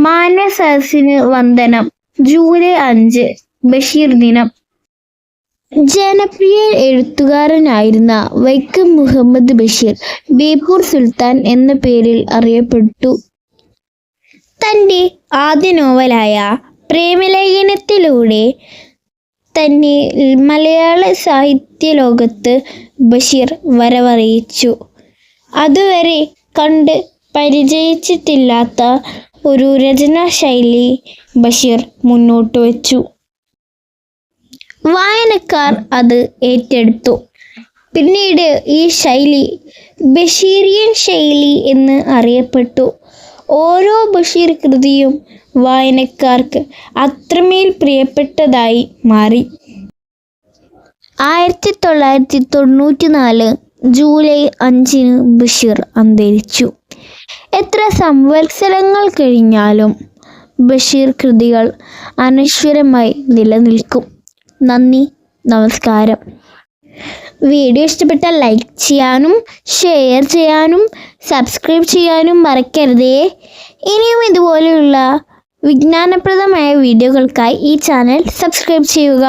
മാന്യസദസ്സിന് വന്ദനം. ജൂലൈ 5 ബഷീർ ദിനം. ജനപ്രിയ എഴുത്തുകാരനായിരുന്ന വൈക്കം മുഹമ്മദ് ബഷീർ ബേപ്പൂർ സുൽത്താൻ എന്ന പേരിൽ അറിയപ്പെട്ടു. തൻ്റെ ആദ്യ നോവലായ പ്രേമലേഖനത്തിലൂടെ തന്നെ മലയാള സാഹിത്യലോകത്ത് ബഷീർ വരവറിയിച്ചു. അതുവരെ കണ്ട് പരിചയിച്ചിട്ടില്ലാത്ത ഒരു രചനാശൈലി ബഷീർ മുന്നോട്ട് വച്ചു. വായനക്കാർ അത് ഏറ്റെടുത്തു. പിന്നീട് ഈ ശൈലി ബഷീറിയൻ ശൈലി എന്ന് അറിയപ്പെട്ടു. ഓരോ ബഷീർ കൃതിയും വായനക്കാർക്ക് അത്രമേൽ പ്രിയപ്പെട്ടതായി മാറി. 1994 ജൂലൈ 5 ബഷീർ അന്തരിച്ചു. എത്ര സംവത്സരങ്ങൾ കഴിഞ്ഞാലും ബഷീർ കൃതികൾ അനശ്വരമായി നിലനിൽക്കും. നന്ദി, നമസ്കാരം. വീഡിയോ ഇഷ്ടപ്പെട്ടാൽ ലൈക്ക് ചെയ്യാനും ഷെയർ ചെയ്യാനും സബ്സ്ക്രൈബ് ചെയ്യാനും മറക്കരുതേ. ഇനിയും ഇതുപോലെയുള്ള വിജ്ഞാനപ്രദമായ വീഡിയോകൾക്കായി ഈ ചാനൽ സബ്സ്ക്രൈബ് ചെയ്യുക.